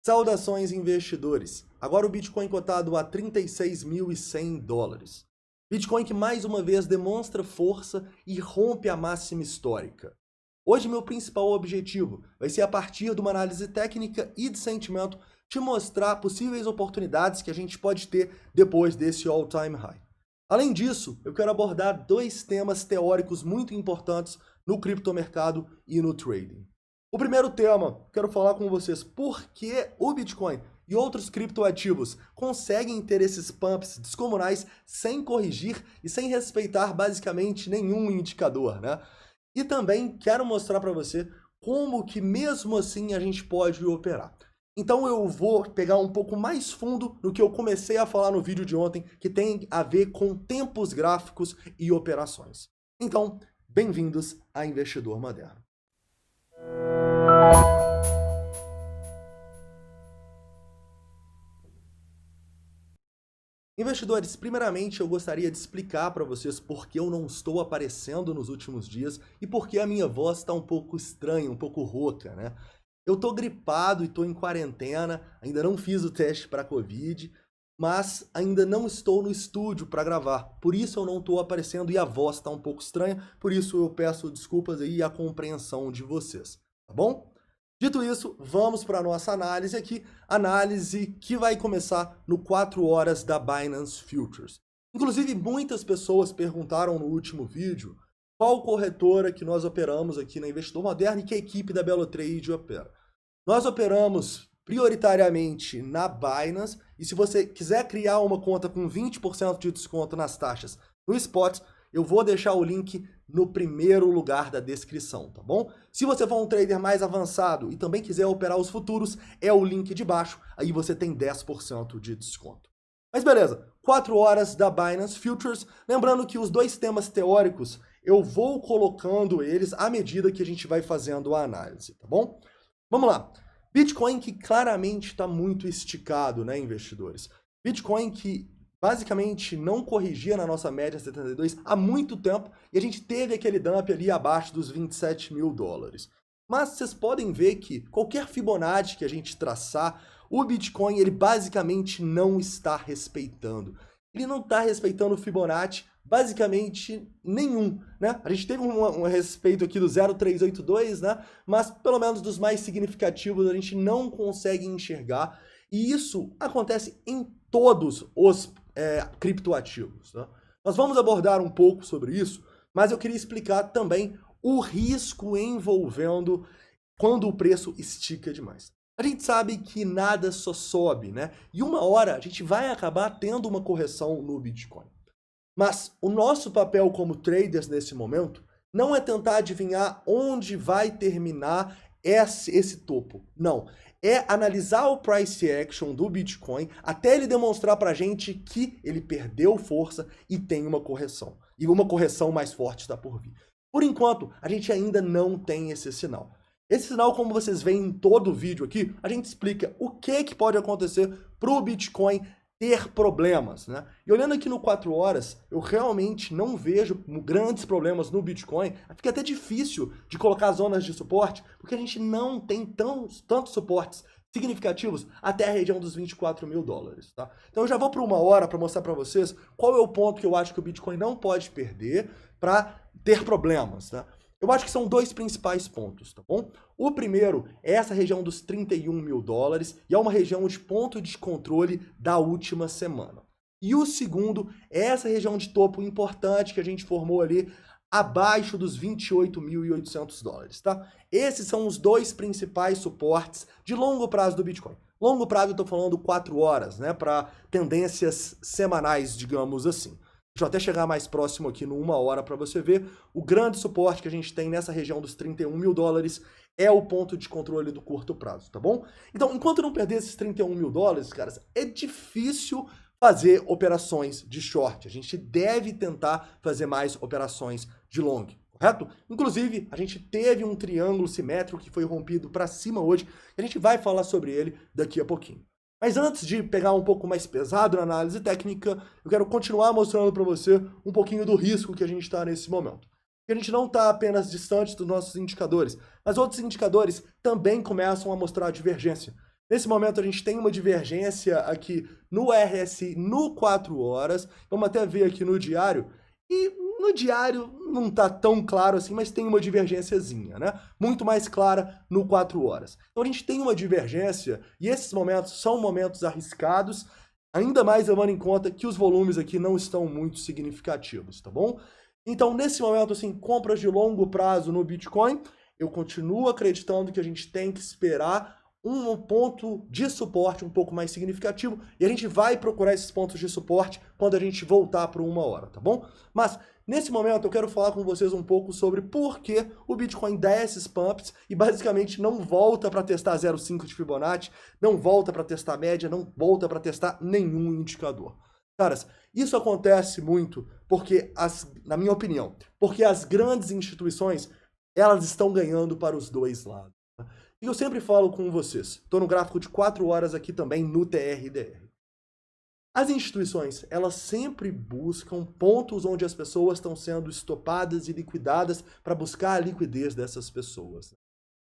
Saudações, investidores! Agora o Bitcoin cotado a 36.100 dólares. Bitcoin que mais uma vez demonstra força e rompe a máxima histórica. Hoje meu principal objetivo vai ser, a partir de uma análise técnica e de sentimento, te mostrar possíveis oportunidades que a gente pode ter depois desse all-time high. Além disso, eu quero abordar dois temas teóricos muito importantes no criptomercado e no trading. O primeiro tema, quero falar com vocês por que o Bitcoin e outros criptoativos conseguem ter esses pumps descomunais sem corrigir e sem respeitar basicamente nenhum indicador, né? E também quero mostrar para você como que mesmo assim a gente pode operar. Então eu vou pegar um pouco mais fundo no que eu comecei a falar no vídeo de ontem, que tem a ver com tempos gráficos e operações. Então, bem-vindos a Investidor Moderno. Investidores, primeiramente eu gostaria de explicar para vocês por que eu não estou aparecendo nos últimos dias e por que a minha voz está um pouco estranha, um pouco rouca, né? Eu tô gripado e tô em quarentena, ainda não fiz o teste para Covid, mas ainda não estou no estúdio para gravar. Por isso eu não estou aparecendo e a voz está um pouco estranha, por isso eu peço desculpas aí e a compreensão de vocês, tá bom? Dito isso, vamos para a nossa análise aqui, análise que vai começar no 4 horas da Binance Futures. Inclusive, muitas pessoas perguntaram no último vídeo qual corretora que nós operamos aqui na Investidor Moderno e que a equipe da Belo Trade opera. Nós operamos prioritariamente na Binance, e se você quiser criar uma conta com 20% de desconto nas taxas no Spot, eu vou deixar o link no primeiro lugar da descrição, tá bom? Se você for um trader mais avançado e também quiser operar os futuros, é o link de baixo, aí você tem 10% de desconto. Mas beleza, 4 horas da Binance Futures, lembrando que os dois temas teóricos, eu vou colocando eles à medida que a gente vai fazendo a análise, tá bom? Vamos lá. Bitcoin que claramente está muito esticado, né, investidores? Bitcoin que basicamente não corrigia na nossa média 72 há muito tempo, e a gente teve aquele dump ali abaixo dos 27 mil dólares. Mas vocês podem ver que qualquer Fibonacci que a gente traçar, o Bitcoin ele basicamente não está respeitando. Ele não está respeitando o Fibonacci basicamente nenhum, né? A gente teve um respeito aqui do 0,382, né? Mas pelo menos dos mais significativos a gente não consegue enxergar, e isso acontece em todos os criptoativos, né? Nós vamos abordar um pouco sobre isso, mas eu queria explicar também o risco envolvendo quando o preço estica demais. A gente sabe que nada só sobe, né? E uma hora a gente vai acabar tendo uma correção no Bitcoin. Mas o nosso papel como traders nesse momento não é tentar adivinhar onde vai terminar esse topo. Não. É analisar o price action do Bitcoin até ele demonstrar pra gente que ele perdeu força e tem uma correção. E uma correção mais forte está por vir. Por enquanto, a gente ainda não tem esse sinal. Esse sinal, como vocês veem em todo o vídeo aqui, a gente explica o que pode acontecer para o Bitcoin ter problemas, né? E olhando aqui no 4 horas, eu realmente não vejo grandes problemas no Bitcoin. Fica até difícil de colocar zonas de suporte, porque a gente não tem tantos suportes significativos até a região dos 24 mil dólares, tá? Então eu já vou para uma hora para mostrar para vocês qual é o ponto que eu acho que o Bitcoin não pode perder para ter problemas, né? Eu acho que são dois principais pontos, tá bom? O primeiro é essa região dos 31 mil dólares, e é uma região de ponto de controle da última semana. E o segundo é essa região de topo importante que a gente formou ali abaixo dos 28.800 dólares, tá? Esses são os dois principais suportes de longo prazo do Bitcoin. Longo prazo eu tô falando 4 horas, né? Para tendências semanais, digamos assim. Deixa eu até chegar mais próximo aqui no 1 hora para você ver. O grande suporte que a gente tem nessa região dos 31 mil dólares é o ponto de controle do curto prazo, tá bom? Então, enquanto não perder esses 31 mil dólares, caras, é difícil fazer operações de short. A gente deve tentar fazer mais operações de long, correto? Inclusive, a gente teve um triângulo simétrico que foi rompido para cima hoje, e a gente vai falar sobre ele daqui a pouquinho. Mas antes de pegar um pouco mais pesado na análise técnica, eu quero continuar mostrando para você um pouquinho do risco que a gente está nesse momento. Porque a gente não está apenas distante dos nossos indicadores, mas outros indicadores também começam a mostrar divergência. Nesse momento a gente tem uma divergência aqui no RSI no 4 horas. Vamos até ver aqui no diário. E no diário não está tão claro assim, mas tem uma divergênciazinha, né? Muito mais clara no 4 horas. Então a gente tem uma divergência e esses momentos são momentos arriscados, ainda mais levando em conta que os volumes aqui não estão muito significativos, tá bom? Então nesse momento, assim, compras de longo prazo no Bitcoin, eu continuo acreditando que a gente tem que esperar um ponto de suporte um pouco mais significativo e a gente vai procurar esses pontos de suporte quando a gente voltar para 1 hora, tá bom? Mas nesse momento eu quero falar com vocês um pouco sobre por que o Bitcoin dá esses pumps e basicamente não volta para testar 0,5 de Fibonacci, não volta para testar média, não volta para testar nenhum indicador. Caras, isso acontece muito porque, na minha opinião, porque as grandes instituições, elas estão ganhando para os dois lados. E eu sempre falo com vocês, estou no gráfico de 4 horas aqui também no TRDR. As instituições, elas sempre buscam pontos onde as pessoas estão sendo estopadas e liquidadas para buscar a liquidez dessas pessoas.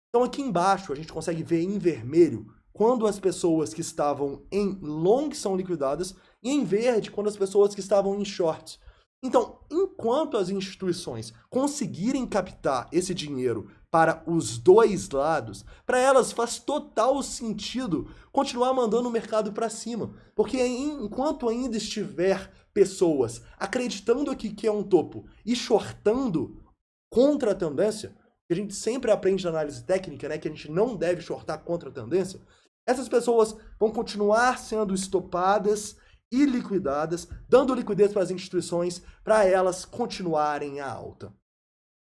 Então aqui embaixo a gente consegue ver em vermelho quando as pessoas que estavam em long são liquidadas e em verde quando as pessoas que estavam em short. Então, enquanto as instituições conseguirem captar esse dinheiro para os dois lados, para elas faz total sentido continuar mandando o mercado para cima. Porque enquanto ainda estiver pessoas acreditando aqui que é um topo e shortando contra a tendência, que a gente sempre aprende na análise técnica, né, que a gente não deve shortar contra a tendência, essas pessoas vão continuar sendo estopadas e liquidadas, dando liquidez para as instituições para elas continuarem a alta.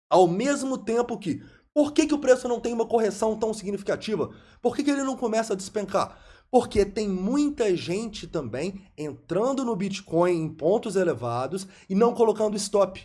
Ao mesmo tempo que, por que o preço não tem uma correção tão significativa? Por que ele não começa a despencar? Porque tem muita gente também entrando no Bitcoin em pontos elevados e não colocando stop.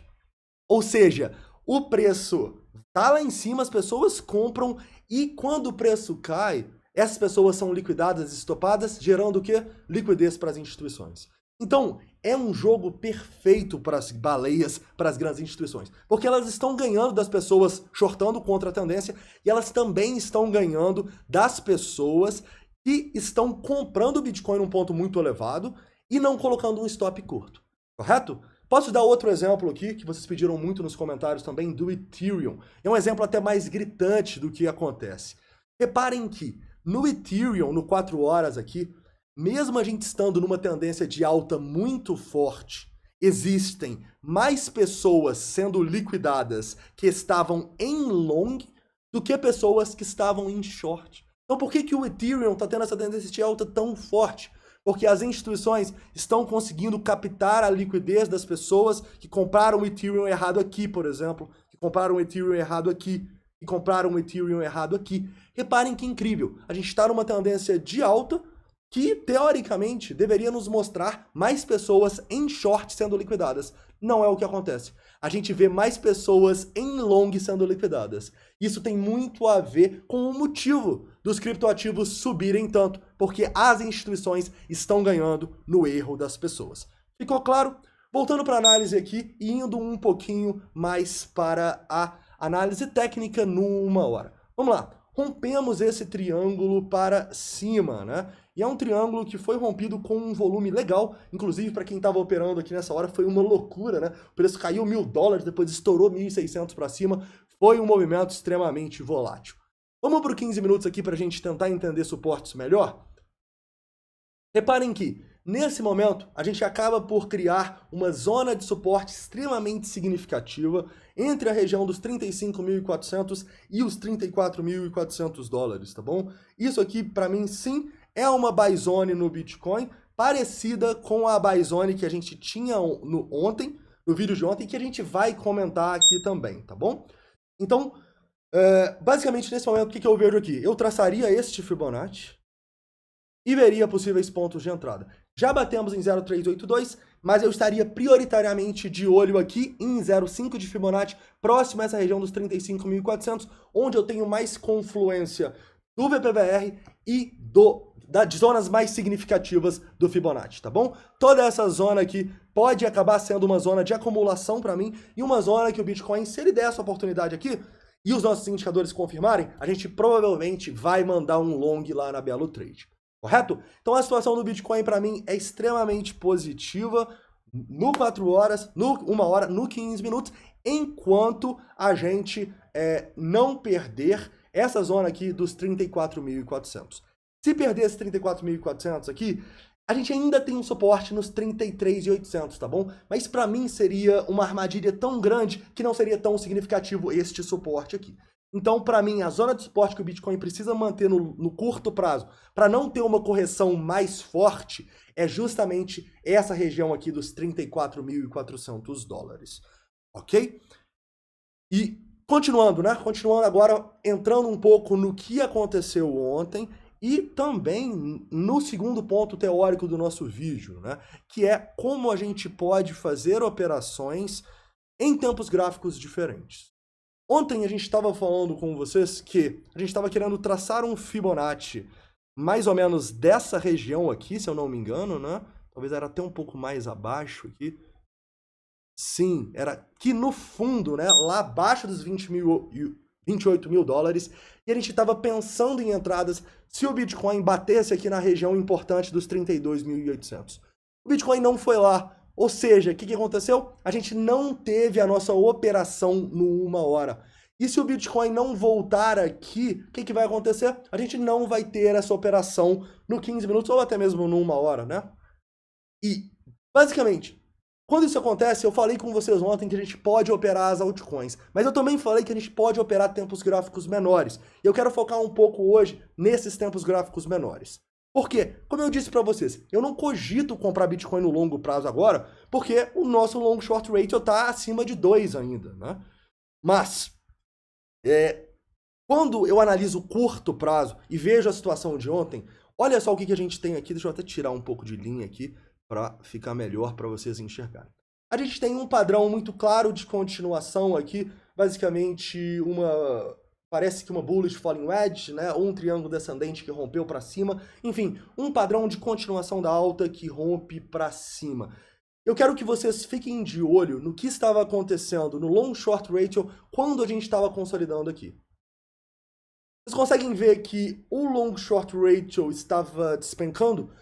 Ou seja, o preço tá lá em cima, as pessoas compram e quando o preço cai, essas pessoas são liquidadas, estopadas, gerando o quê? Liquidez para as instituições. Então, é um jogo perfeito para as baleias, para as grandes instituições. Porque elas estão ganhando das pessoas shortando contra a tendência e elas também estão ganhando das pessoas que estão comprando o Bitcoin num ponto muito elevado e não colocando um stop curto. Correto? Posso dar outro exemplo aqui, que vocês pediram muito nos comentários também, do Ethereum. É um exemplo até mais gritante do que acontece. Reparem que no Ethereum, no 4 horas aqui, mesmo a gente estando numa tendência de alta muito forte, existem mais pessoas sendo liquidadas que estavam em long do que pessoas que estavam em short. Então por que o Ethereum está tendo essa tendência de alta tão forte? Porque as instituições estão conseguindo captar a liquidez das pessoas que compraram o Ethereum errado aqui, por exemplo, que compraram o Ethereum errado aqui, e compraram o Ethereum errado aqui. Reparem que incrível, a gente está numa tendência de alta que, teoricamente, deveria nos mostrar mais pessoas em short sendo liquidadas. Não é o que acontece. A gente vê mais pessoas em long sendo liquidadas. Isso tem muito a ver com o motivo dos criptoativos subirem tanto, porque as instituições estão ganhando no erro das pessoas. Ficou claro? Voltando para a análise aqui e indo um pouquinho mais para a análise técnica no 1 hora. Vamos lá. Rompemos esse triângulo para cima, né? E é um triângulo que foi rompido com um volume legal. Inclusive, para quem estava operando aqui nessa hora, foi uma loucura, né? O preço caiu $1.000, depois estourou 1.600 para cima. Foi um movimento extremamente volátil. Vamos para 15 minutos aqui para a gente tentar entender suportes melhor? Reparem que, nesse momento, a gente acaba por criar uma zona de suporte extremamente significativa entre a região dos 35.400 e os 34.400 dólares, tá bom? Isso aqui, para mim, sim, é uma buy zone no Bitcoin, parecida com a buy zone que a gente tinha ontem, no vídeo de ontem, que a gente vai comentar aqui também, tá bom? Então, basicamente, nesse momento, o que eu vejo aqui? Eu traçaria este Fibonacci e veria possíveis pontos de entrada. Já batemos em 0,382, mas eu estaria prioritariamente de olho aqui em 0,5 de Fibonacci, próximo a essa região dos 35.400, onde eu tenho mais confluência do VPVR e das zonas mais significativas do Fibonacci, tá bom? Toda essa zona aqui pode acabar sendo uma zona de acumulação para mim e uma zona que o Bitcoin, se ele der essa oportunidade aqui, e os nossos indicadores confirmarem, a gente provavelmente vai mandar um long lá na Belo Trade. Correto? Então a situação do Bitcoin para mim é extremamente positiva no 4 horas, no 1 hora, no 15 minutos, enquanto a gente não perder essa zona aqui dos 34.400. Se perder esse 34.400 aqui, a gente ainda tem um suporte nos 33.800, tá bom? Mas para mim seria uma armadilha tão grande que não seria tão significativo este suporte aqui. Então, para mim, a zona de suporte que o Bitcoin precisa manter no curto prazo, para não ter uma correção mais forte, é justamente essa região aqui dos 34.400 dólares. Ok? E continuando, né? Continuando agora, entrando um pouco no que aconteceu ontem e também no segundo ponto teórico do nosso vídeo, né? Que é como a gente pode fazer operações em tempos gráficos diferentes. Ontem a gente estava falando com vocês que a gente estava querendo traçar um Fibonacci mais ou menos dessa região aqui, se eu não me engano, né? Talvez era até um pouco mais abaixo aqui. Sim, era aqui no fundo, né? Lá abaixo dos 28 mil dólares. E a gente estava pensando em entradas se o Bitcoin batesse aqui na região importante dos 32.800. O Bitcoin não foi lá. Ou seja, o que aconteceu? A gente não teve a nossa operação no 1 hora. E se o Bitcoin não voltar aqui, o que vai acontecer? A gente não vai ter essa operação no 15 minutos ou até mesmo no 1 hora, né? E, basicamente, quando isso acontece, eu falei com vocês ontem que a gente pode operar as altcoins. Mas eu também falei que a gente pode operar tempos gráficos menores. E eu quero focar um pouco hoje nesses tempos gráficos menores. Por quê? Como eu disse para vocês, eu não cogito comprar Bitcoin no longo prazo agora, porque o nosso long short ratio está acima de 2 ainda, né? Mas, quando eu analiso o curto prazo e vejo a situação de ontem, olha só o que a gente tem aqui, deixa eu até tirar um pouco de linha aqui para ficar melhor para vocês enxergarem. A gente tem um padrão muito claro de continuação aqui, basicamente parece que uma bullish falling wedge, né? Ou um triângulo descendente que rompeu para cima. Enfim, um padrão de continuação da alta que rompe para cima. Eu quero que vocês fiquem de olho no que estava acontecendo no long short ratio quando a gente estava consolidando aqui. Vocês conseguem ver que o long short ratio estava despencando?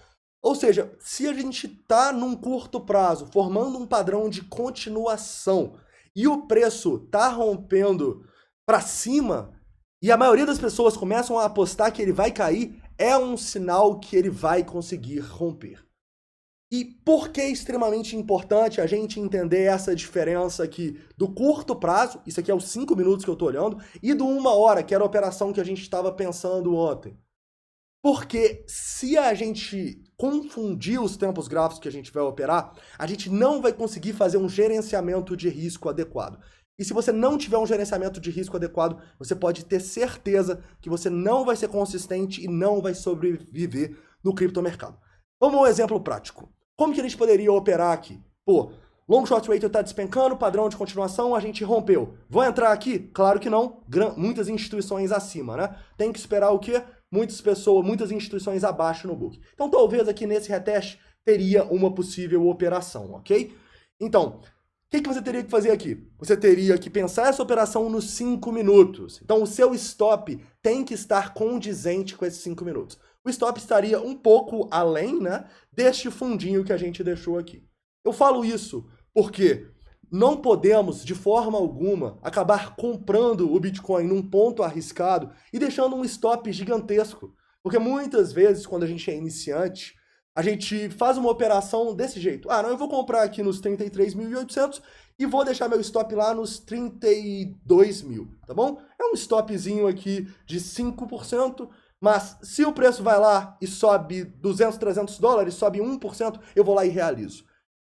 Ou seja, se a gente está num curto prazo formando um padrão de continuação e o preço está rompendo para cima, e a maioria das pessoas começam a apostar que ele vai cair, é um sinal que ele vai conseguir romper. E por que é extremamente importante a gente entender essa diferença aqui do curto prazo, isso aqui é os 5 minutos que eu estou olhando, e do 1 hora, que era a operação que a gente estava pensando ontem. Porque se a gente confundir os tempos gráficos que a gente vai operar, a gente não vai conseguir fazer um gerenciamento de risco adequado. E se você não tiver um gerenciamento de risco adequado, você pode ter certeza que você não vai ser consistente e não vai sobreviver no criptomercado. Vamos a um exemplo prático. Como que a gente poderia operar aqui? Pô, long short ratio está despencando, padrão de continuação, a gente rompeu. Vou entrar aqui? Claro que não. Muitas instituições acima, né? Tem que esperar o quê? Muitas instituições abaixo no book. Então talvez aqui nesse reteste teria uma possível operação, ok? Então, o que você teria que fazer aqui? Você teria que pensar essa operação nos 5 minutos. Então, o seu stop tem que estar condizente com esses 5 minutos. O stop estaria um pouco além, né, deste fundinho que a gente deixou aqui. Eu falo isso porque não podemos, de forma alguma, acabar comprando o Bitcoin num ponto arriscado e deixando um stop gigantesco. Porque muitas vezes, quando a gente é iniciante, a gente faz uma operação desse jeito. Ah, não, eu vou comprar aqui nos 33.800 e vou deixar meu stop lá nos 32 mil, tá bom? É um stopzinho aqui de 5%, mas se o preço vai lá e sobe 200, 300 dólares, sobe 1%, eu vou lá e realizo.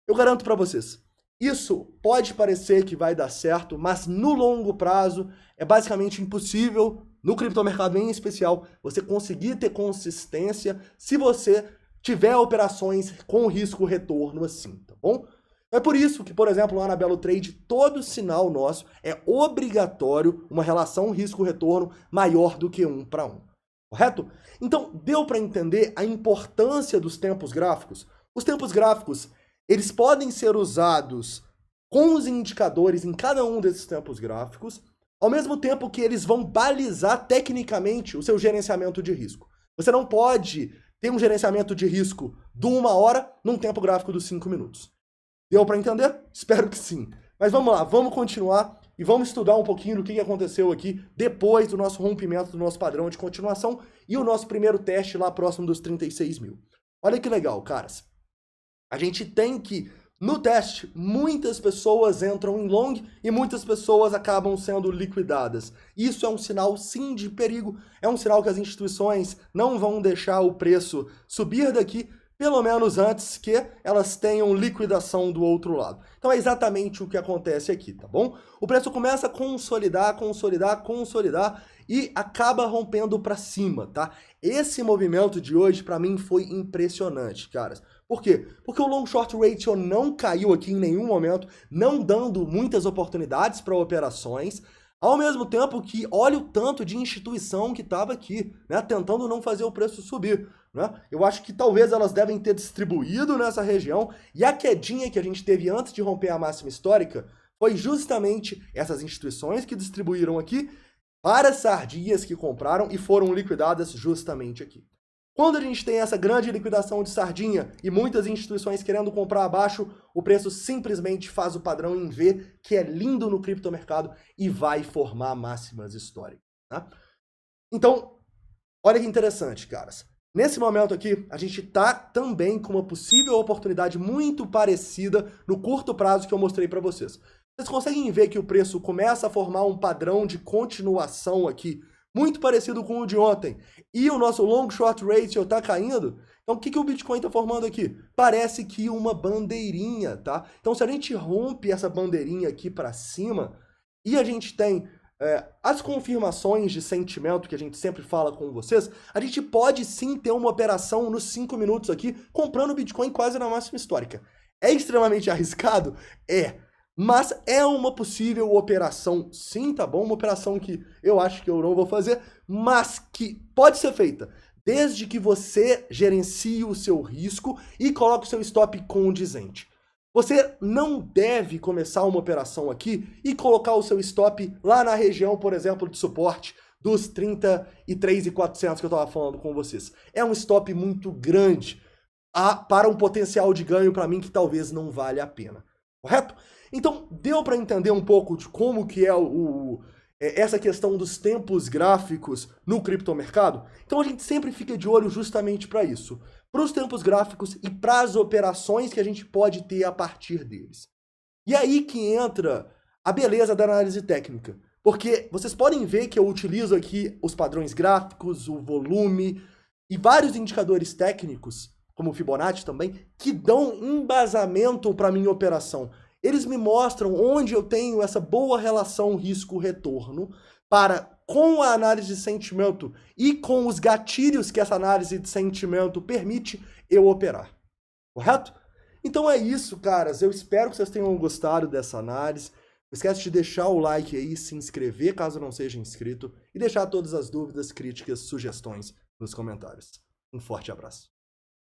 Eu garanto para vocês, isso pode parecer que vai dar certo, mas no longo prazo é basicamente impossível, no criptomercado em especial, você conseguir ter consistência se você tiver operações com risco-retorno assim, tá bom? É por isso que, por exemplo, lá na Belo Trade, todo sinal nosso é obrigatório uma relação risco-retorno maior do que 1 para 1. Correto? Então, deu para entender a importância dos tempos gráficos? Os tempos gráficos, eles podem ser usados com os indicadores em cada um desses tempos gráficos, ao mesmo tempo que eles vão balizar tecnicamente o seu gerenciamento de risco. Você não pode ter um gerenciamento de risco de 1 hora num tempo gráfico dos 5 minutos. Deu para entender? Espero que sim. Mas vamos lá, vamos continuar e vamos estudar um pouquinho do que aconteceu aqui depois do nosso rompimento do nosso padrão de continuação e o nosso primeiro teste lá próximo dos 36 mil. Olha que legal, caras. A gente tem que, no teste, muitas pessoas entram em long e muitas pessoas acabam sendo liquidadas. Isso é um sinal, sim, de perigo. É um sinal que as instituições não vão deixar o preço subir daqui, pelo menos antes que elas tenham liquidação do outro lado. Então é exatamente o que acontece aqui, tá bom? O preço começa a consolidar e acaba rompendo para cima, tá? Esse movimento de hoje, para mim, foi impressionante, caras. Por quê? Porque o long short ratio não caiu aqui em nenhum momento, não dando muitas oportunidades para operações, ao mesmo tempo que olha o tanto de instituição que estava aqui, né, tentando não fazer o preço subir. Né? Eu acho que talvez elas devem ter distribuído nessa região, e a quedinha que a gente teve antes de romper a máxima histórica foi justamente essas instituições que distribuíram aqui para as sardinhas que compraram e foram liquidadas justamente aqui. Quando a gente tem essa grande liquidação de sardinha e muitas instituições querendo comprar abaixo, o preço simplesmente faz o padrão em V, que é lindo no criptomercado, e vai formar máximas históricas. Tá? Então, olha que interessante, caras. Nesse momento aqui, a gente tá também com uma possível oportunidade muito parecida no curto prazo que eu mostrei para vocês. Vocês conseguem ver que o preço começa a formar um padrão de continuação aqui, muito parecido com o de ontem, e o nosso long short ratio tá caindo. Então o que o Bitcoin está formando aqui? Parece que uma bandeirinha, tá? Então se a gente rompe essa bandeirinha aqui para cima e a gente tem as confirmações de sentimento que a gente sempre fala com vocês, a gente pode sim ter uma operação nos 5 minutos aqui, comprando Bitcoin quase na máxima histórica. É extremamente arriscado? É. Mas é uma possível operação, sim, tá bom? Uma operação que eu acho que eu não vou fazer, mas que pode ser feita, desde que você gerencie o seu risco e coloque o seu stop condizente. Você não deve começar uma operação aqui e colocar o seu stop lá na região, por exemplo, de suporte dos 33.400 que eu estava falando com vocês. É um stop muito grande para um potencial de ganho para mim que talvez não valha a pena. Correto? Então, deu para entender um pouco de como que é essa questão dos tempos gráficos no criptomercado? Então a gente sempre fica de olho justamente para isso, para os tempos gráficos e para as operações que a gente pode ter a partir deles. E aí que entra a beleza da análise técnica, porque vocês podem ver que eu utilizo aqui os padrões gráficos, o volume e vários indicadores técnicos, como o Fibonacci também, que dão embasamento para a minha operação. Eles me mostram onde eu tenho essa boa relação risco-retorno para, com a análise de sentimento e com os gatilhos que essa análise de sentimento permite, eu operar. Correto? Então é isso, caras. Eu espero que vocês tenham gostado dessa análise. Não esquece de deixar o like aí, se inscrever caso não seja inscrito e deixar todas as dúvidas, críticas, sugestões nos comentários. Um forte abraço.